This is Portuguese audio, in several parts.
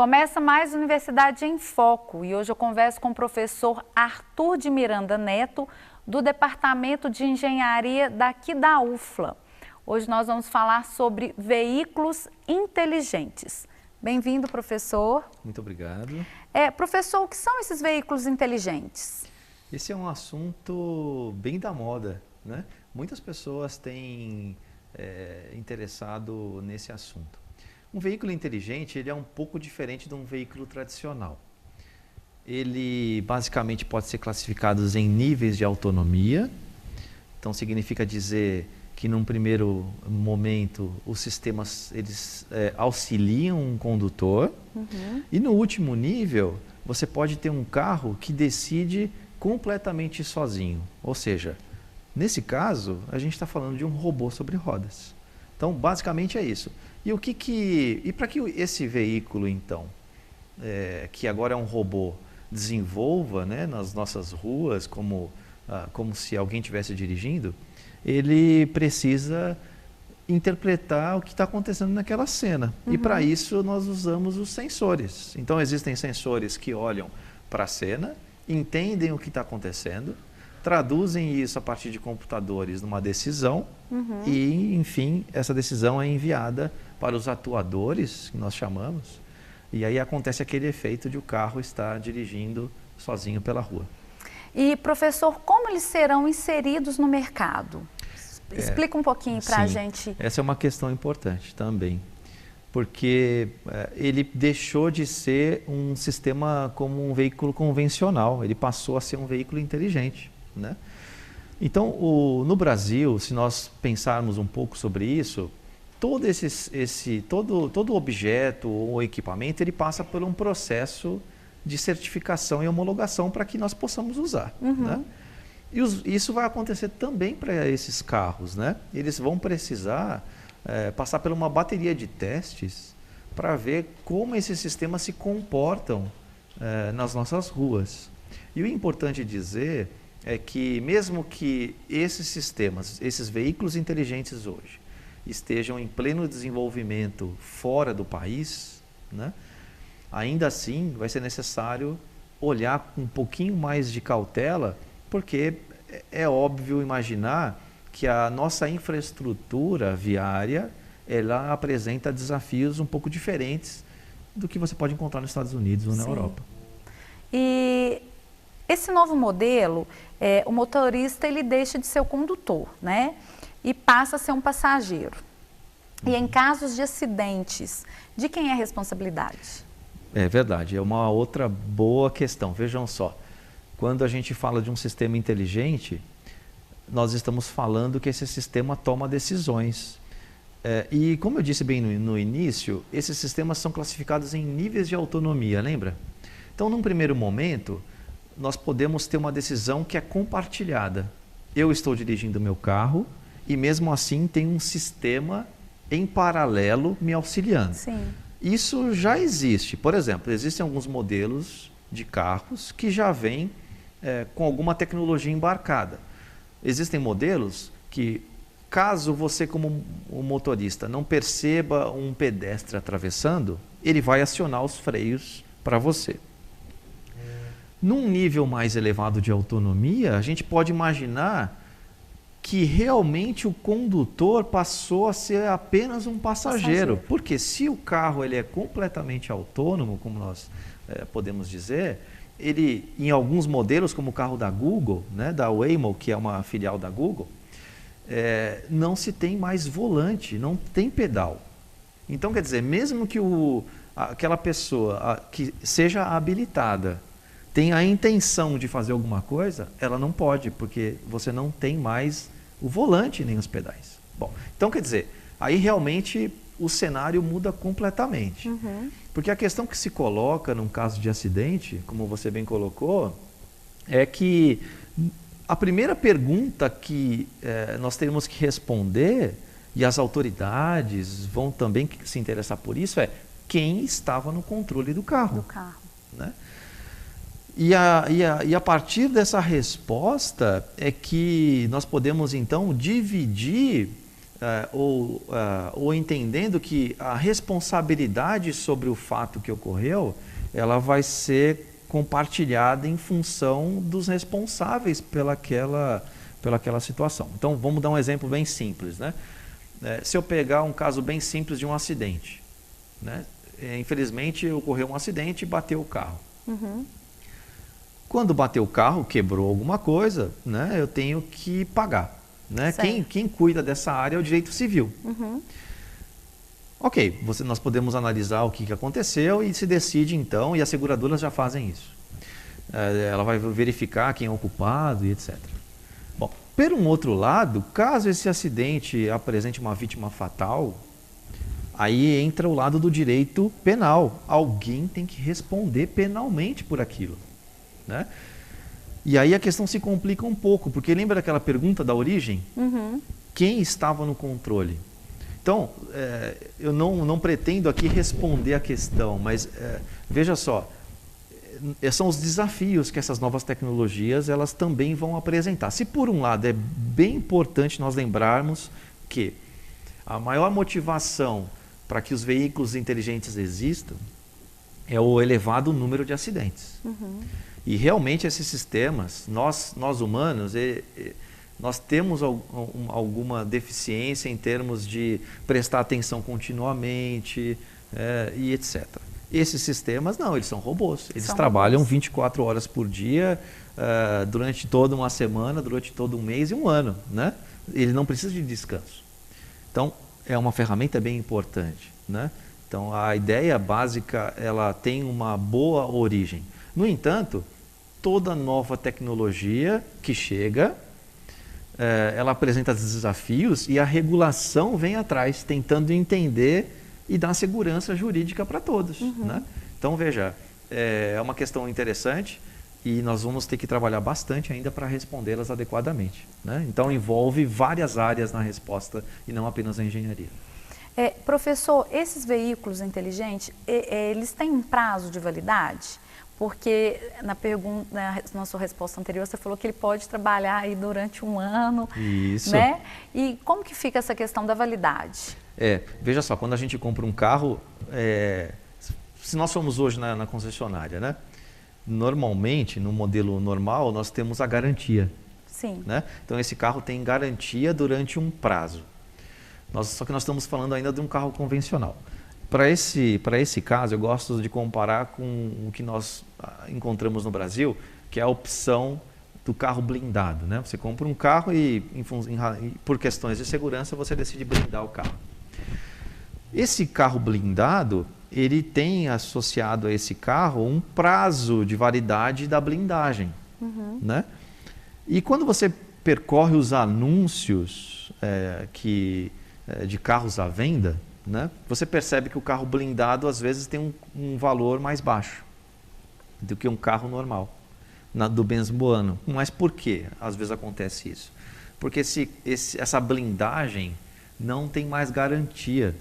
Começa mais Universidade em Foco e hoje eu converso com o professor Arthur de Miranda Neto, do Departamento de Engenharia daqui da UFLA. Hoje nós vamos falar sobre veículos inteligentes. Bem-vindo, professor. Muito obrigado. Professor, o que são esses veículos inteligentes? Esse é um assunto bem da moda, né? Muitas pessoas têm interessado nesse assunto. Um veículo inteligente, ele é um pouco diferente de um veículo tradicional. Ele basicamente pode ser classificado em níveis de autonomia. Então significa dizer que num primeiro momento os sistemas eles auxiliam um condutor. E no último nível você pode ter um carro que decide completamente sozinho. Ou seja, nesse caso a gente está falando de um robô sobre rodas. Então basicamente é isso. E para que esse veículo então, que agora é um robô, desenvolva, né, nas nossas ruas como se alguém estivesse dirigindo, ele precisa interpretar o que está acontecendo naquela cena. E para isso nós usamos os sensores. Então existem sensores que olham para a cena, entendem o que está acontecendo, traduzem isso a partir de computadores numa decisão e, enfim, essa decisão é enviada para os atuadores, que nós chamamos, e aí acontece aquele efeito de o carro estar dirigindo sozinho pela rua. E, professor, como eles serão inseridos no mercado? Explica um pouquinho para a gente. Essa é uma questão importante também, porque ele deixou de ser um sistema como um veículo convencional, ele passou a ser um veículo inteligente, né? Então, no Brasil, se nós pensarmos um pouco sobre isso, todo objeto ou equipamento, ele passa por um processo de certificação e homologação para que nós possamos usar, né? E isso vai acontecer também para esses carros, né? Eles vão precisar passar por uma bateria de testes para ver como esses sistemas se comportam nas nossas ruas. E o importante dizer é que mesmo que esses sistemas, esses veículos inteligentes hoje, estejam em pleno desenvolvimento fora do país, né, ainda assim vai ser necessário olhar com um pouquinho mais de cautela, porque é óbvio imaginar que a nossa infraestrutura viária ela apresenta desafios um pouco diferentes do que você pode encontrar nos Estados Unidos ou na Europa. E esse novo modelo, o motorista ele deixa de ser o condutor, né? E passa a ser um passageiro. E em casos de acidentes, de quem é a responsabilidade? É verdade, é uma outra boa questão. Vejam só, quando a gente fala de um sistema inteligente, nós estamos falando que esse sistema toma decisões. E como eu disse bem no início, esses sistemas são classificados em níveis de autonomia, lembra? Então, num primeiro momento, nós podemos ter uma decisão que é compartilhada. Eu estou dirigindo meu carro e mesmo assim tem um sistema em paralelo me auxiliando. Sim. Isso já existe. Por exemplo, existem alguns modelos de carros que já vêm com alguma tecnologia embarcada. Existem modelos que, caso você como um motorista não perceba um pedestre atravessando, ele vai acionar os freios para você. Num nível mais elevado de autonomia, a gente pode imaginar que realmente o condutor passou a ser apenas um passageiro. Porque se o carro ele é completamente autônomo, como nós podemos dizer, ele, em alguns modelos, como o carro da Google, né, da Waymo, que é uma filial da Google, não se tem mais volante, não tem pedal. Então, quer dizer, mesmo que aquela pessoa que seja habilitada tem a intenção de fazer alguma coisa, ela não pode, porque você não tem mais o volante nem os pedais. Bom, então quer dizer, aí realmente o cenário muda completamente. Porque a questão que se coloca num caso de acidente, como você bem colocou, é que a primeira pergunta que nós teremos que responder, e as autoridades vão também se interessar por isso, é quem estava no controle do carro. Né? E a partir dessa resposta é que nós podemos então dividir ou entendendo que a responsabilidade sobre o fato que ocorreu, ela vai ser compartilhada em função dos responsáveis pelaquela situação. Então, vamos dar um exemplo bem simples, né? Se eu pegar um caso bem simples de um acidente, né? Infelizmente, ocorreu um acidente e bateu o carro. Uhum. Quando bateu o carro, quebrou alguma coisa, né? Eu tenho que pagar. Né? Quem cuida dessa área é o direito civil. Uhum. Ok, nós podemos analisar o que aconteceu e se decide então, e as seguradoras já fazem isso. Ela vai verificar quem é o culpado e etc. Bom, por um outro lado, caso esse acidente apresente uma vítima fatal, aí entra o lado do direito penal. Alguém tem que responder penalmente por aquilo, né? E aí a questão se complica um pouco, porque lembra daquela pergunta da origem? Uhum. Quem estava no controle? Então, eu não pretendo aqui responder a questão, mas veja só, são os desafios que essas novas tecnologias elas também vão apresentar. Se por um lado é bem importante nós lembrarmos que a maior motivação para que os veículos inteligentes existam é o elevado número de acidentes. Uhum. E realmente esses sistemas, nós humanos, nós temos alguma deficiência em termos de prestar atenção continuamente e etc. Esses sistemas não, eles são robôs. Eles trabalham 24 horas por dia, durante toda uma semana, durante todo um mês e um ano, né? Ele não precisa de descanso. Então, é uma ferramenta bem importante, né? Então, a ideia básica, ela tem uma boa origem. No entanto, toda nova tecnologia que chega, ela apresenta desafios e a regulação vem atrás, tentando entender e dar segurança jurídica para todos. Uhum. Né? Então, veja, é uma questão interessante e nós vamos ter que trabalhar bastante ainda para respondê-las adequadamente. Né? Então, envolve várias áreas na resposta e não apenas a engenharia. Professor, esses veículos inteligentes, eles têm um prazo de validade? Porque na sua resposta anterior, você falou que ele pode trabalhar aí durante um ano. Isso. Né? E como que fica essa questão da validade? Veja só, quando a gente compra um carro, se nós formos hoje na concessionária, né? Normalmente, no modelo normal, nós temos a garantia. Sim. Né? Então, esse carro tem garantia durante um prazo. Só que nós estamos falando ainda de um carro convencional. Para esse caso, eu gosto de comparar com o que nós encontramos no Brasil, que é a opção do carro blindado. Né? Você compra um carro e, por questões de segurança, você decide blindar o carro. Esse carro blindado, ele tem associado a esse carro um prazo de validade da blindagem. Uhum. Né? E quando você percorre os anúncios de carros à venda, né? Você percebe que o carro blindado às vezes tem um valor mais baixo do que um carro normal, do mesmo ano. Mas por que às vezes acontece isso? Porque essa blindagem não tem mais garantia.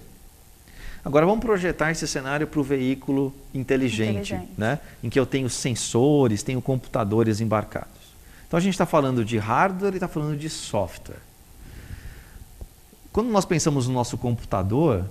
Agora vamos projetar esse cenário para o veículo inteligente. Né? Em que eu tenho sensores, tenho computadores embarcados. Então a gente está falando de hardware e está falando de software. Quando nós pensamos no nosso computador,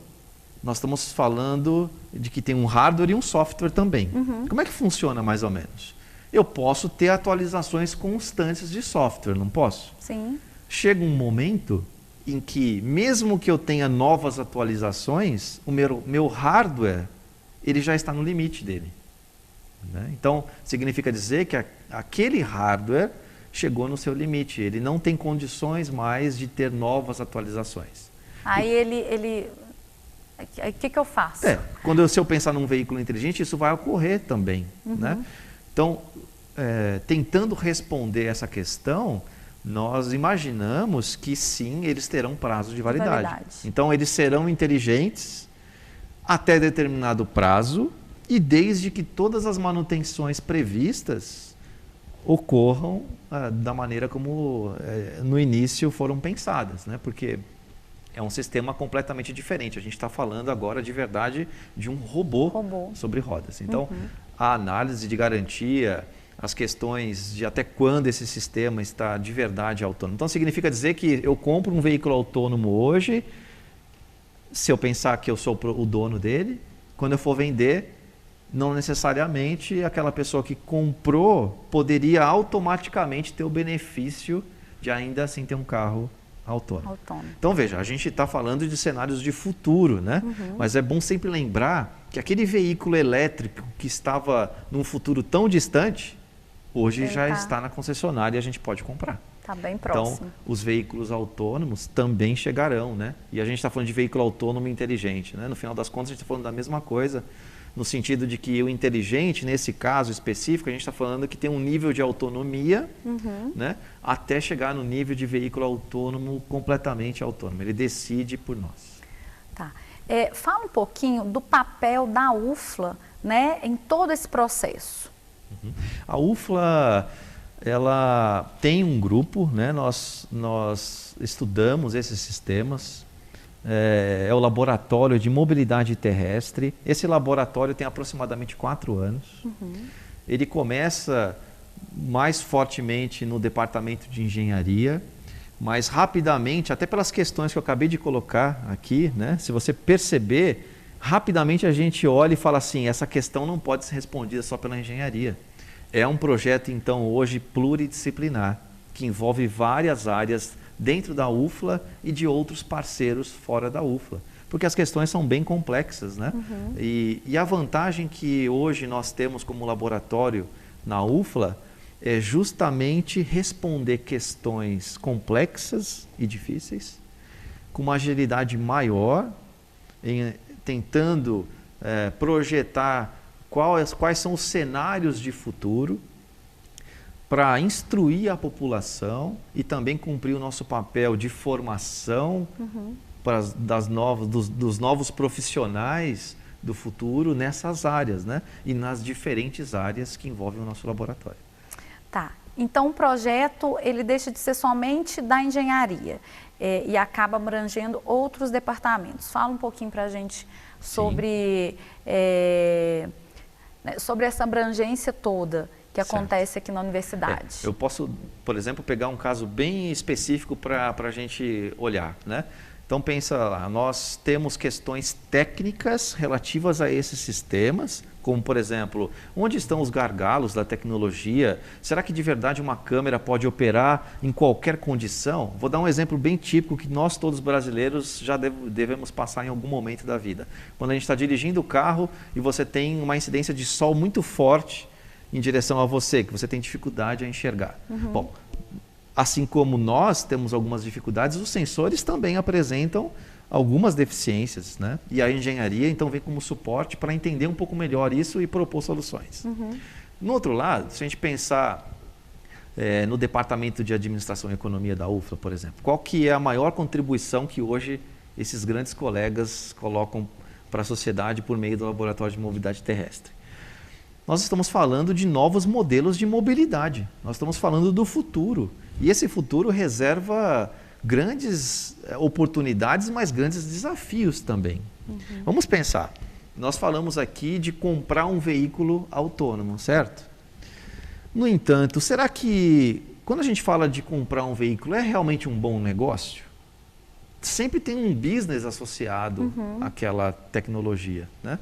nós estamos falando de que tem um hardware e um software também. Uhum. Como é que funciona mais ou menos? Eu posso ter atualizações constantes de software, não posso? Sim. Chega um momento em que, mesmo que eu tenha novas atualizações, o meu hardware ele já está no limite dele. Né? Então, significa dizer que aquele hardware chegou no seu limite, ele não tem condições mais de ter novas atualizações. Aí o que eu faço? Se eu pensar num veículo inteligente, isso vai ocorrer também. Uhum. Né? Então, tentando responder essa questão, nós imaginamos que sim, eles terão prazo de validade. Então, eles serão inteligentes até determinado prazo e desde que todas as manutenções previstas ocorram da maneira como no início foram pensadas, né? Porque é um sistema completamente diferente. A gente está falando agora de verdade de um robô sobre rodas. Então, a análise de garantia, as questões de até quando esse sistema está de verdade autônomo. Então, significa dizer que eu compro um veículo autônomo hoje, se eu pensar que eu sou o dono dele, quando eu for vender, não necessariamente aquela pessoa que comprou poderia automaticamente ter o benefício de ainda assim ter um carro autônomo. Então, veja, a gente está falando de cenários de futuro, né? Mas é bom sempre lembrar que aquele veículo elétrico que estava num futuro tão distante, hoje já está na concessionária e a gente pode comprar. Está bem próximo. Então, os veículos autônomos também chegarão, né? E a gente está falando de veículo autônomo inteligente, né? No final das contas, a gente está falando da mesma coisa, no sentido de que o inteligente, nesse caso específico, a gente está falando que tem um nível de autonomia, né, até chegar no nível de veículo autônomo, completamente autônomo. Ele decide por nós. Tá. Fala um pouquinho do papel da UFLA, né, em todo esse processo. A UFLA, ela tem um grupo, né, nós estudamos esses sistemas. É o Laboratório de Mobilidade Terrestre. Esse laboratório tem aproximadamente 4 anos. Ele começa mais fortemente no departamento de engenharia, mas rapidamente, até pelas questões que eu acabei de colocar aqui, né, se você perceber, rapidamente a gente olha e fala assim, essa questão não pode ser respondida só pela engenharia. É um projeto, então, hoje pluridisciplinar, que envolve várias áreas dentro da UFLA e de outros parceiros fora da UFLA, porque as questões são bem complexas, né? E a vantagem que hoje nós temos como laboratório na UFLA é justamente responder questões complexas e difíceis, com uma agilidade maior, tentando projetar quais são os cenários de futuro, para instruir a população e também cumprir o nosso papel de formação dos novos profissionais do futuro nessas áreas, né? E nas diferentes áreas que envolvem o nosso laboratório. Tá. Então, o projeto ele deixa de ser somente da engenharia e acaba abrangendo outros departamentos. Fala um pouquinho para a gente sobre essa abrangência toda que acontece aqui na universidade. Eu posso, por exemplo, pegar um caso bem específico para a gente olhar, né? Então pensa lá, nós temos questões técnicas relativas a esses sistemas, como por exemplo, onde estão os gargalos da tecnologia? Será que de verdade uma câmera pode operar em qualquer condição? Vou dar um exemplo bem típico que nós todos brasileiros já devemos passar em algum momento da vida. Quando a gente está dirigindo o carro e você tem uma incidência de sol muito forte em direção a você, que você tem dificuldade a enxergar. Bom, assim como nós temos algumas dificuldades, os sensores também apresentam algumas deficiências, né? E a engenharia, então, vem como suporte para entender um pouco melhor isso e propor soluções. No outro lado, se a gente pensar no Departamento de Administração e Economia da UFLA, por exemplo, qual que é a maior contribuição que hoje esses grandes colegas colocam para a sociedade por meio do Laboratório de Mobilidade Terrestre? Nós estamos falando de novos modelos de mobilidade, nós estamos falando do futuro. E esse futuro reserva grandes oportunidades, mas grandes desafios também. Vamos pensar, nós falamos aqui de comprar um veículo autônomo, certo? No entanto, será que quando a gente fala de comprar um veículo, é realmente um bom negócio? Sempre tem um business associado àquela tecnologia, né?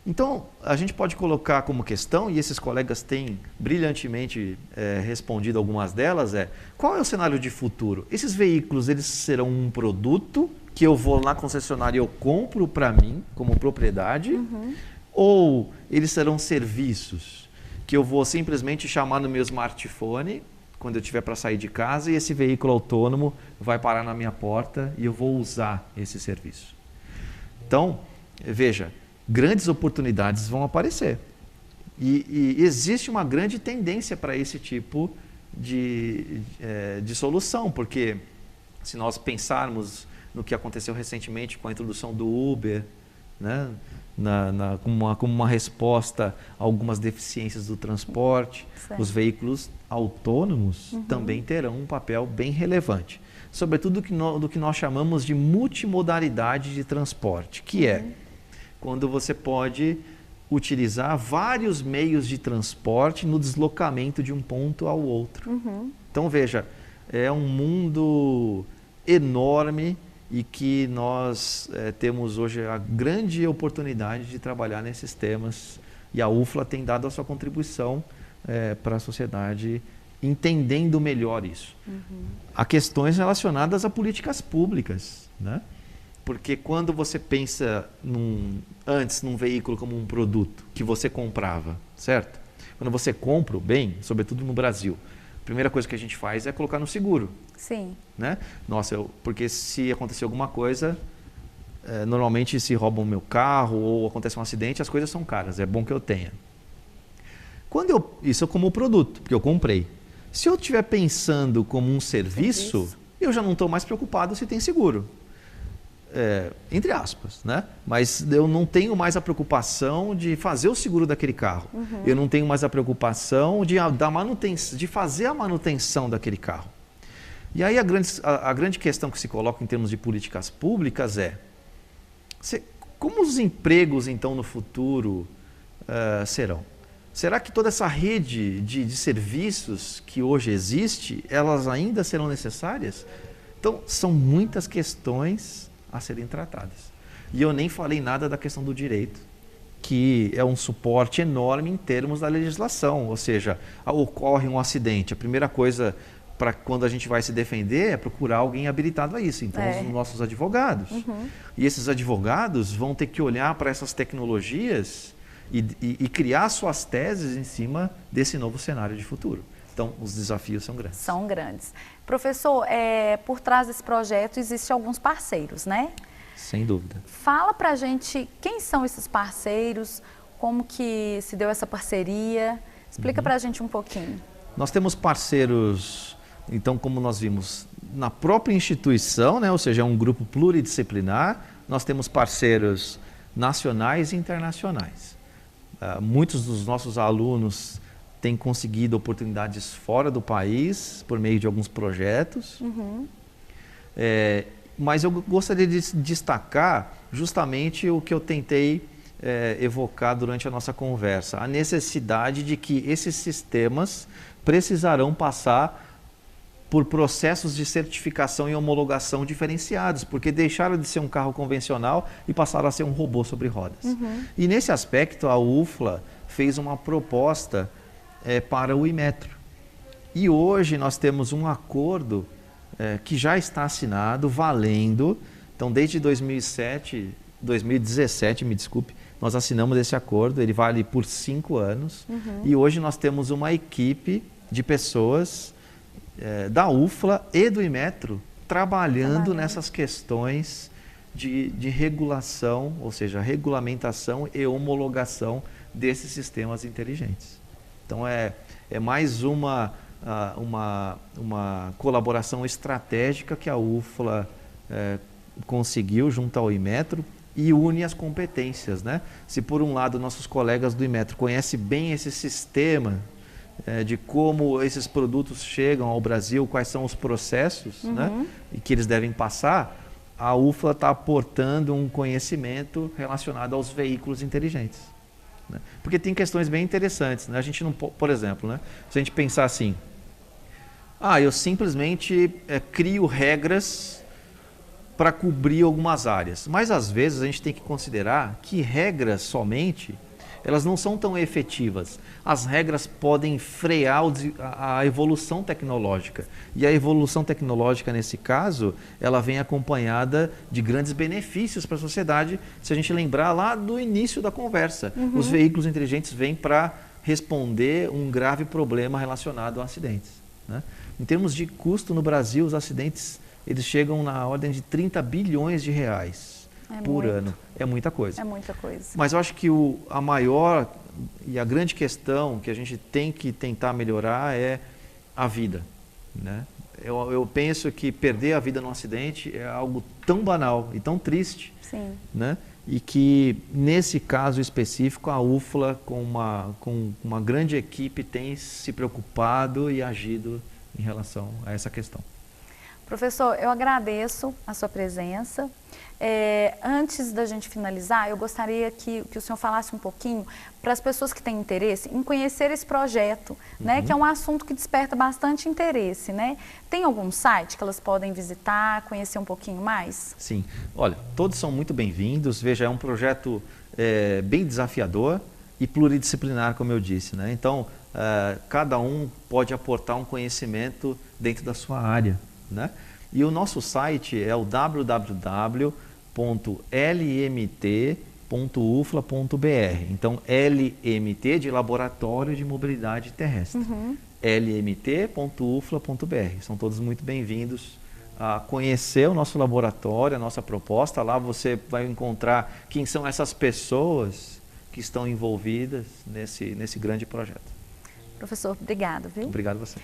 Então, a gente pode colocar como questão, e esses colegas têm brilhantemente respondido algumas delas, qual é o cenário de futuro? Esses veículos, eles serão um produto que eu vou na concessionária e eu compro para mim, como propriedade, ou eles serão serviços que eu vou simplesmente chamar no meu smartphone, quando eu tiver para sair de casa, e esse veículo autônomo vai parar na minha porta e eu vou usar esse serviço. Então, veja, grandes oportunidades vão aparecer. E existe uma grande tendência para esse tipo de solução, porque se nós pensarmos no que aconteceu recentemente com a introdução do Uber, né, como uma resposta a algumas deficiências do transporte, os veículos autônomos também terão um papel bem relevante. Sobretudo do que nós chamamos de multimodalidade de transporte, que é quando você pode utilizar vários meios de transporte no deslocamento de um ponto ao outro. Então, veja, é um mundo enorme e que nós temos hoje a grande oportunidade de trabalhar nesses temas. E a UFLA tem dado a sua contribuição para a sociedade, entendendo melhor isso. Há questões relacionadas a políticas públicas, né? Porque quando você pensa antes num veículo como um produto que você comprava, certo? Quando você compra o bem, sobretudo no Brasil, a primeira coisa que a gente faz é colocar no seguro. Sim. Né? Nossa, porque se acontecer alguma coisa, normalmente se roubam o meu carro ou acontece um acidente, as coisas são caras, é bom que eu tenha. Isso é como produto, porque eu comprei. Se eu estiver pensando como um serviço, eu já não estou mais preocupado se tem seguro. Entre aspas, né? Mas eu não tenho mais a preocupação de fazer o seguro daquele carro. Eu não tenho mais a preocupação de fazer a manutenção daquele carro. E aí a grande questão que se coloca em termos de políticas públicas como os empregos, então, no futuro serão? Será que toda essa rede de serviços que hoje existe, elas ainda serão necessárias? Então, são muitas questões a serem tratadas. E eu nem falei nada da questão do direito, que é um suporte enorme em termos da legislação. Ou seja, ocorre um acidente, a primeira coisa para quando a gente vai se defender é procurar alguém habilitado a isso. Então, os nossos advogados. E esses advogados vão ter que olhar para essas tecnologias e criar suas teses em cima desse novo cenário de futuro. Então, os desafios são grandes. São grandes. Professor, por trás desse projeto existem alguns parceiros, né? Sem dúvida. Fala pra gente quem são esses parceiros, como que se deu essa parceria. Explica pra gente um pouquinho. Nós temos parceiros, então, como nós vimos, na própria instituição, né? Ou seja, é um grupo pluridisciplinar. Nós temos parceiros nacionais e internacionais. Muitos dos nossos alunos têm conseguido oportunidades fora do país por meio de alguns projetos. Mas eu gostaria de destacar justamente o que eu tentei evocar durante a nossa conversa, a necessidade de que esses sistemas precisarão passar por processos de certificação e homologação diferenciados, porque deixaram de ser um carro convencional e passaram a ser um robô sobre rodas. E nesse aspecto, a UFLA fez uma proposta para o Imetro. E hoje nós temos um acordo que já está assinado, valendo. Então, desde 2017, me desculpe, nós assinamos esse acordo, ele vale por 5 anos. E hoje nós temos uma equipe de pessoas da UFLA e do Imetro trabalhando nessas questões de regulação, ou seja, regulamentação e homologação desses sistemas inteligentes. Então, é mais uma colaboração estratégica que a UFLA conseguiu junto ao Imetro e une as competências, né? Se por um lado nossos colegas do Imetro conhecem bem esse sistema de como esses produtos chegam ao Brasil, quais são os processos, né? E que eles devem passar, a UFLA está aportando um conhecimento relacionado aos veículos inteligentes. Né? Porque tem questões bem interessantes, né? A gente não, por exemplo, né? Se a gente pensar assim, eu simplesmente crio regras para cobrir algumas áreas. Mas às vezes a gente tem que considerar que regras somente, elas não são tão efetivas. As regras podem frear a evolução tecnológica. E a evolução tecnológica, nesse caso, ela vem acompanhada de grandes benefícios para a sociedade, se a gente lembrar lá do início da conversa. Os veículos inteligentes vêm para responder um grave problema relacionado a acidentes. Né? Em termos de custo no Brasil, os acidentes eles chegam na ordem de 30 bilhões de reais por ano. É muita coisa. É muita coisa. Mas eu acho que a maior e a grande questão que a gente tem que tentar melhorar é a vida. Né? Eu penso que perder a vida num acidente é algo tão banal e tão triste. Sim. Né? E que, nesse caso específico, a UFLA, com uma grande equipe, tem se preocupado e agido em relação a essa questão. Professor, eu agradeço a sua presença. Antes da gente finalizar, eu gostaria que o senhor falasse um pouquinho para as pessoas que têm interesse em conhecer esse projeto, né, que é um assunto que desperta bastante interesse, né? Tem algum site que elas podem visitar, conhecer um pouquinho mais? Sim. Olha, todos são muito bem-vindos. Veja, é um projeto bem desafiador e pluridisciplinar, como eu disse, né? Então, cada um pode aportar um conhecimento dentro da sua área, né? E o nosso site é o www.lmt.ufla.br. Então, LMT de Laboratório de Mobilidade Terrestre. lmt.ufla.br. São todos muito bem-vindos a conhecer o nosso laboratório, a nossa proposta. Lá você vai encontrar quem são essas pessoas que estão envolvidas nesse grande projeto. Professor, obrigado, viu? Obrigado a você.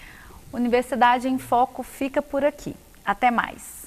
Universidade em Foco fica por aqui. Até mais!